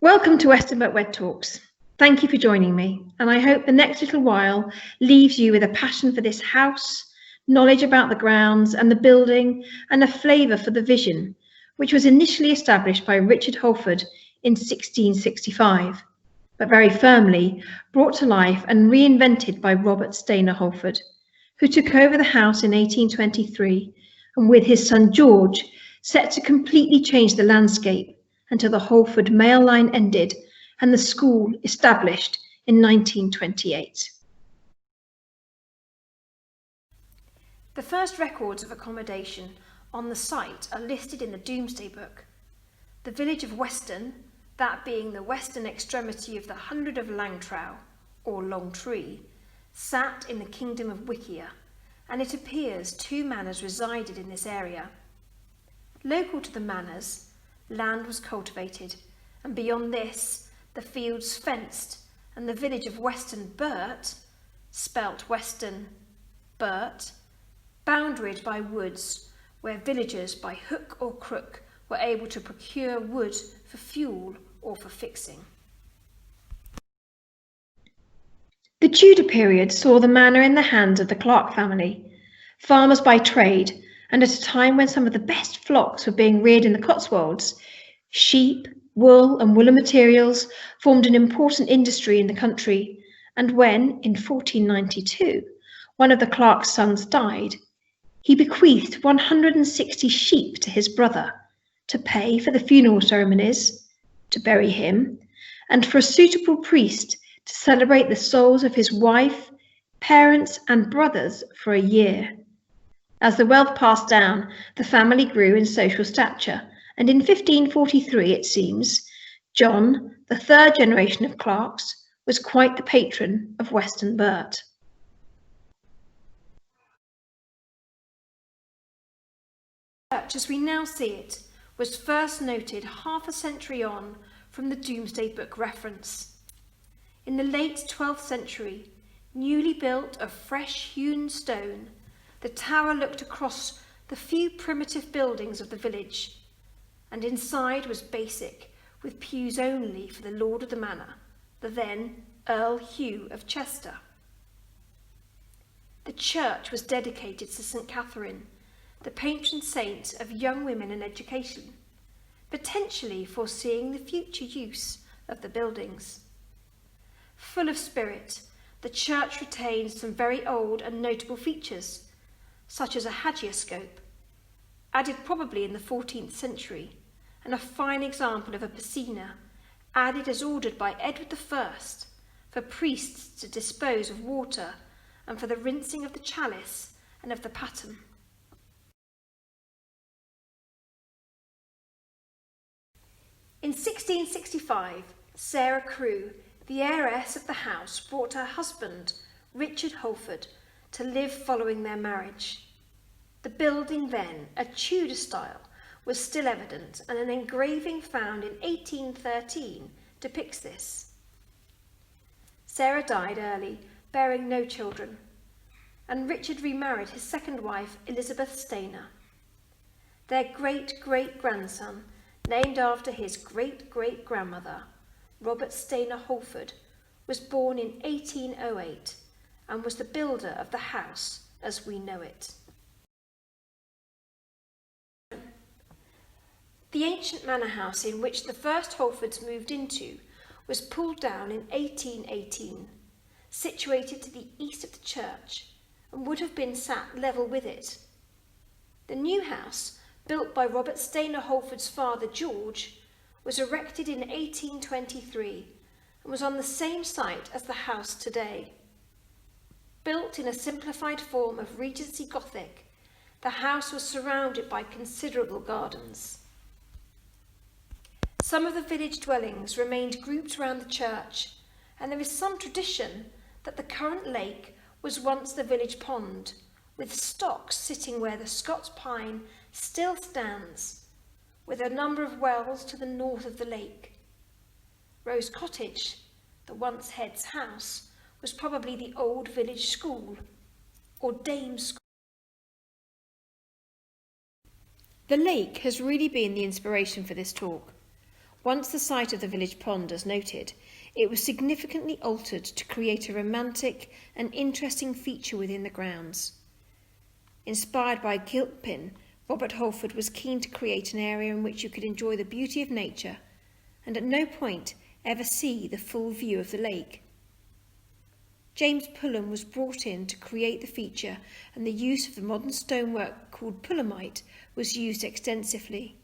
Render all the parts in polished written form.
Welcome to Westonbirt Wed Talks. Thank you for joining me, and I hope the next little while leaves you with a passion for this house, knowledge about the grounds and the building, and a flavour for the vision, which was initially established by Richard Holford in 1665, but very firmly brought to life and reinvented by Robert Stainer Holford, who took over the house in 1823, and with his son George, set to completely change the landscape until the Holford male line ended and the school established in 1928. The first records of accommodation on the site are listed in the Domesday Book. The village of Weston, that being the western extremity of the hundred of Langtrow, or Long Tree, sat in the kingdom of Wikia, and it appears 2 manors resided in this area. Local to the manors, land was cultivated, and beyond this, the fields fenced, and the village of Westonbirt, spelt Weston Birt, boundaried by woods, where villagers by hook or crook were able to procure wood for fuel or for fixing. The Tudor period saw the manor in the hands of the Clark family, farmers by trade, and at a time when some of the best flocks were being reared in the Cotswolds, sheep, wool and woolen materials formed an important industry in the country, and when, in 1492, one of the Clark's sons died, he bequeathed 160 sheep to his brother to pay for the funeral ceremonies, to bury him, and for a suitable priest to celebrate the souls of his wife, parents and brothers for a year. As the wealth passed down, the family grew in social stature, and in 1543, it seems, John, the 3rd generation of Clarks, was quite the patron of Westonbirt. The church, as we now see it, was first noted half a century on from the Domesday Book reference. In the late 12th century, newly built of fresh-hewn stone, the tower looked across the few primitive buildings of the village, and inside was basic, with pews only for the lord of the manor, the then Earl Hugh of Chester. The church was dedicated to St. Catherine, the patron saint of young women and education, potentially foreseeing the future use of the buildings. Full of spirit, the church retains some very old and notable features, such as a hagioscope, added probably in the 14th century, and a fine example of a piscina, added as ordered by Edward I for priests to dispose of water and for the rinsing of the chalice and of the paten. In 1665, Sarah Crewe, the heiress of the house, brought her husband, Richard Holford, to live following their marriage. The building then, a Tudor style, was still evident, and an engraving found in 1813 depicts this. Sarah died early, bearing no children, and Richard remarried his second wife, Elizabeth Stainer. Their great-great-grandson, named after his great-great-grandmother, Robert Stainer Holford, was born in 1808 and was the builder of the house as we know it. The ancient manor house in which the first Holfords moved into was pulled down in 1818, situated to the east of the church, and would have been sat level with it. The new house, built by Robert Stainer Holford's father George, was erected in 1823 and was on the same site as the house today. Built in a simplified form of Regency Gothic, the house was surrounded by considerable gardens. Some of the village dwellings remained grouped around the church, and there is some tradition that the current lake was once the village pond, with stocks sitting where the Scots pine still stands, with a number of wells to the north of the lake. Rose Cottage, the once head's house, was probably the old village school, or dame's school. The lake has really been the inspiration for this talk. Once the site of the village pond, as noted, it was significantly altered to create a romantic and interesting feature within the grounds. Inspired by Gilpin, Robert Holford was keen to create an area in which you could enjoy the beauty of nature and at no point ever see the full view of the lake. James Pulham was brought in to create the feature, and the use of the modern stonework called Pulhamite was used extensively.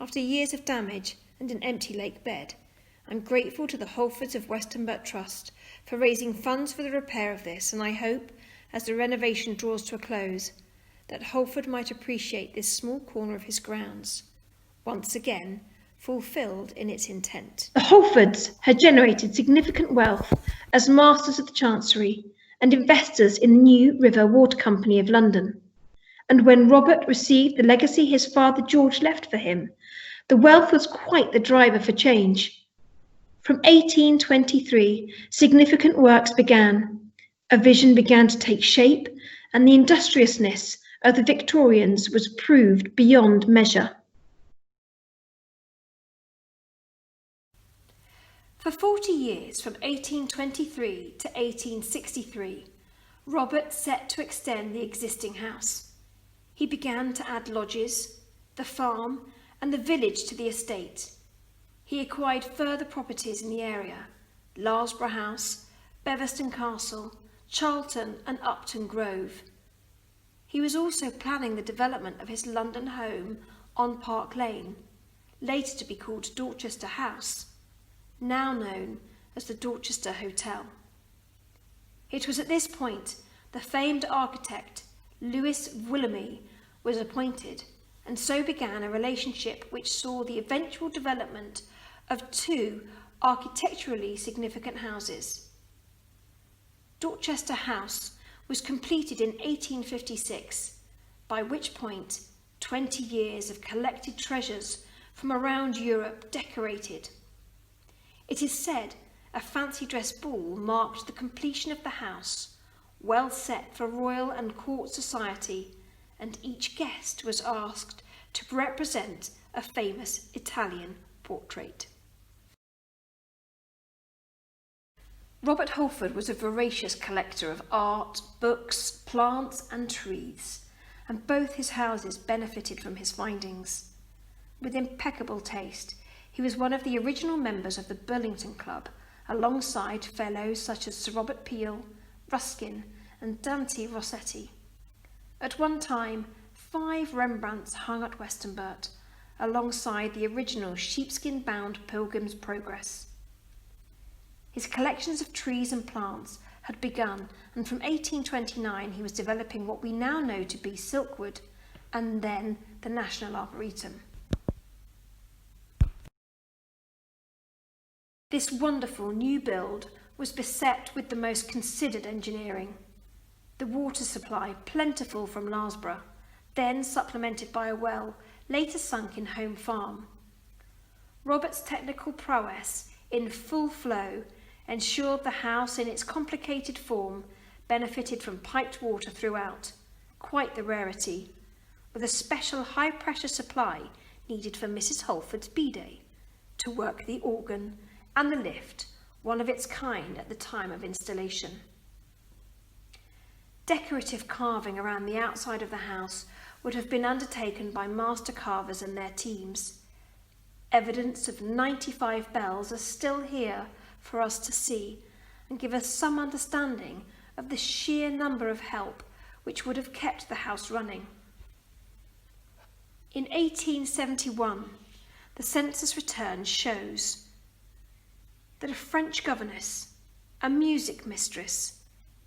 After years of damage and an empty lake bed, I'm grateful to the Holfords of Westonbirt Trust for raising funds for the repair of this, and I hope, as the renovation draws to a close, that Holford might appreciate this small corner of his grounds, once again fulfilled in its intent. The Holfords had generated significant wealth as masters of the Chancery and investors in the New River Water Company of London. And when Robert received the legacy his father George left for him, the wealth was quite the driver for change. From 1823, significant works began. A vision began to take shape, and the industriousness of the Victorians was proved beyond measure. For 40 years, from 1823 to 1863, Robert set to extend the existing house. He began to add lodges, the farm, and the village to the estate. He acquired further properties in the area: Larsborough House, Beverston Castle, Charlton and Upton Grove. He was also planning the development of his London home on Park Lane, later to be called Dorchester House, now known as the Dorchester Hotel. It was at this point the famed architect Lewis Willoughby was appointed, and so began a relationship which saw the eventual development of two architecturally significant houses. Dorchester House was completed in 1856, by which point 20 years of collected treasures from around Europe decorated. It is said a fancy dress ball marked the completion of the house, well set for royal and court society, and each guest was asked to represent a famous Italian portrait. Robert Holford was a voracious collector of art, books, plants and trees, and both his houses benefited from his findings. With impeccable taste, he was one of the original members of the Burlington Club, alongside fellows such as Sir Robert Peel, Ruskin and Dante Rossetti. At one time, 5 Rembrandts hung at Westonbirt, alongside the original sheepskin-bound Pilgrim's Progress. His collections of trees and plants had begun, and from 1829 he was developing what we now know to be Silkwood, and then the National Arboretum. This wonderful new build was beset with the most considered engineering. The water supply, plentiful from Larsborough, then supplemented by a well, later sunk in Home Farm. Robert's technical prowess in full flow ensured the house in its complicated form benefited from piped water throughout, quite the rarity, with a special high-pressure supply needed for Mrs. Holford's bidet to work the organ and the lift, one of its kind at the time of installation. Decorative carving around the outside of the house would have been undertaken by master carvers and their teams. Evidence of 95 bells are still here for us to see and give us some understanding of the sheer number of help which would have kept the house running. In 1871, the census return shows that a French governess, a music mistress,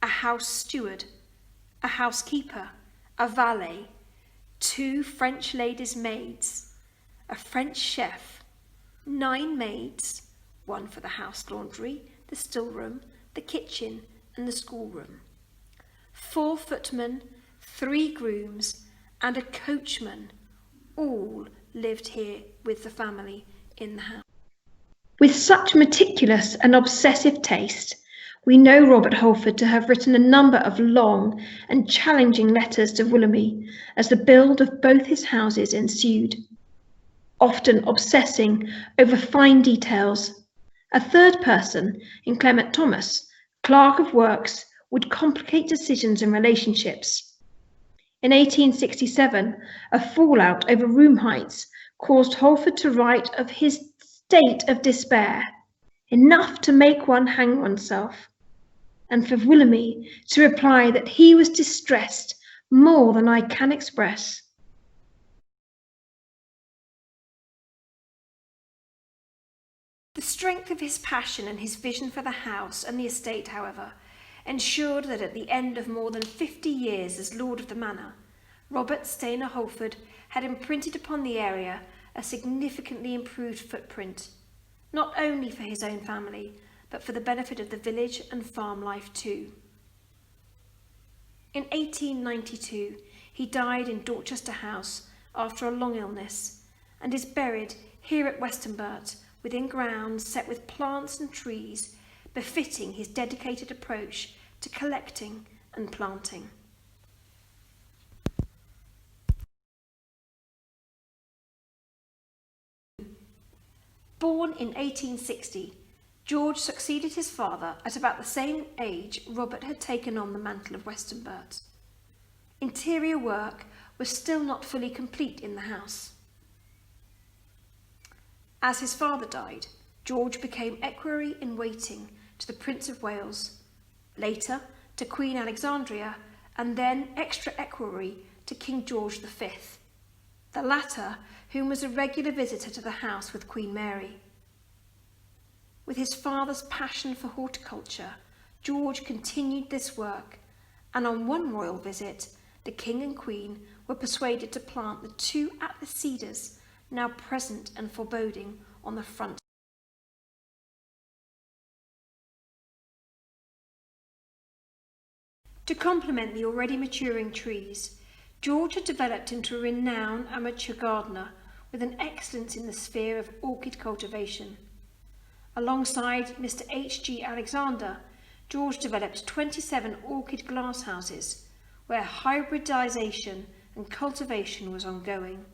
a house steward, a housekeeper, a valet, 2 French ladies' maids, a French chef, 9 maids, 1 for the house laundry, the stillroom, the kitchen and the schoolroom, 4 footmen, 3 grooms and a coachman, all lived here with the family in the house. With such meticulous and obsessive taste, we know Robert Holford to have written a number of long and challenging letters to Willoughby as the build of both his houses ensued. often obsessing over fine details. A third person, in Clement Thomas, clerk of works, would complicate decisions and relationships. In 1867, a fallout over room heights caused Holford to write of his state of despair, enough to make one hang oneself, and for Willoughby to reply that he was distressed more than I can express. The strength of his passion and his vision for the house and the estate, however, ensured that at the end of more than 50 years as Lord of the Manor, Robert Stainer Holford had imprinted upon the area a significantly improved footprint, not only for his own family, but for the benefit of the village and farm life too. In 1892, he died in Dorchester House after a long illness, and is buried here at Westonbirt within grounds set with plants and trees, befitting his dedicated approach to collecting and planting. Born in 1860, George succeeded his father at about the same age Robert had taken on the mantle of Westonbirt. Interior work was still not fully complete in the house. As his father died, George became equerry in waiting to the Prince of Wales, later to Queen Alexandria, and then extra equerry to King George V, the latter whom was a regular visitor to the house with Queen Mary. With his father's passion for horticulture, George continued this work, and on one royal visit, the King and Queen were persuaded to plant the 2 Atlas cedars, now present and foreboding, on the front. To complement the already maturing trees, George had developed into a renowned amateur gardener with an excellence in the sphere of orchid cultivation. Alongside Mr. H.G. Alexander, George developed 27 orchid glasshouses, where hybridization and cultivation was ongoing.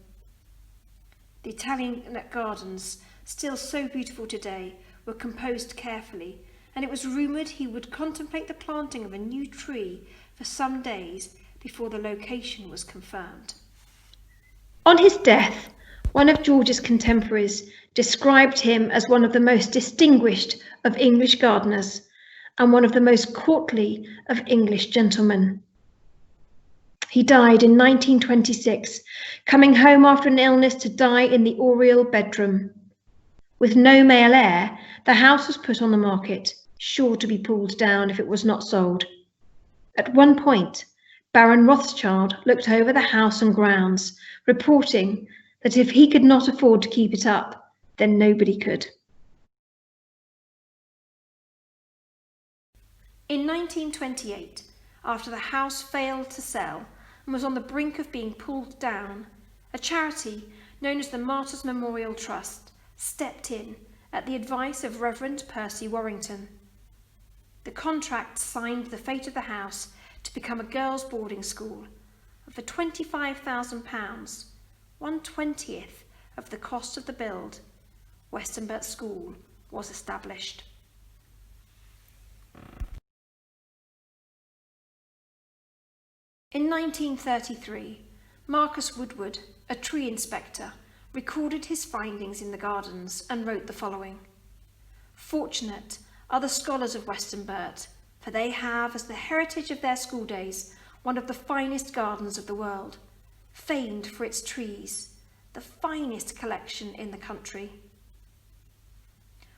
The Italian gardens, still so beautiful today, were composed carefully, and it was rumoured he would contemplate the planting of a new tree for some days before the location was confirmed. On his death, one of George's contemporaries described him as one of the most distinguished of English gardeners and one of the most courtly of English gentlemen. He died in 1926, coming home after an illness to die in the Oriel bedroom. With no male heir, the house was put on the market, sure to be pulled down if it was not sold. At one point, Baron Rothschild looked over the house and grounds, reporting that if he could not afford to keep it up, then nobody could. In 1928, after the house failed to sell and was on the brink of being pulled down, a charity known as the Martyrs' Memorial Trust stepped in at the advice of Reverend Percy Warrington. The contract signed the fate of the house to become a girls' boarding school, and for £25,000, 1/20th of the cost of the build, Westonbirt School was established. In 1933, Marcus Woodward, a tree inspector, recorded his findings in the gardens and wrote the following: "Fortunate are the scholars of Westonbirt, for they have as the heritage of their school days one of the finest gardens of the world, famed for its trees, the finest collection in the country.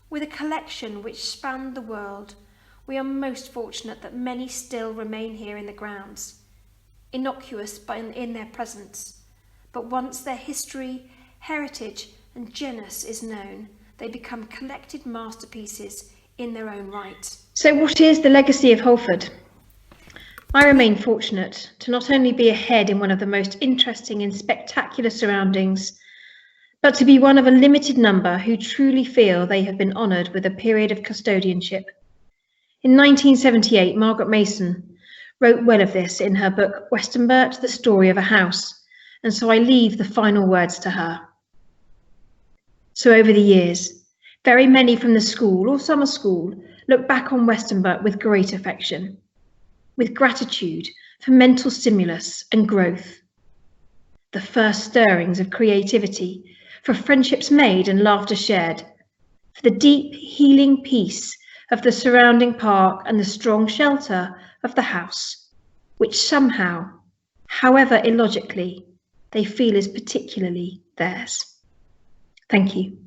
With a collection which spanned the world, we are most fortunate that many still remain here in the grounds, innocuous in their presence, but once their history, heritage and genus is known, they become collected masterpieces in their own right." So what is the legacy of Holford? I remain fortunate to not only be a head in one of the most interesting and spectacular surroundings, but to be one of a limited number who truly feel they have been honoured with a period of custodianship. In 1978, Margaret Mason wrote well of this in her book Westonbirt, The Story of a House, and so I leave the final words to her. So over the years, very many from the school or summer school look back on Westonbirt with great affection, with gratitude for mental stimulus and growth, the first stirrings of creativity, for friendships made and laughter shared, for the deep healing peace of the surrounding park and the strong shelter of the house, which somehow, however illogically, they feel is particularly theirs. Thank you.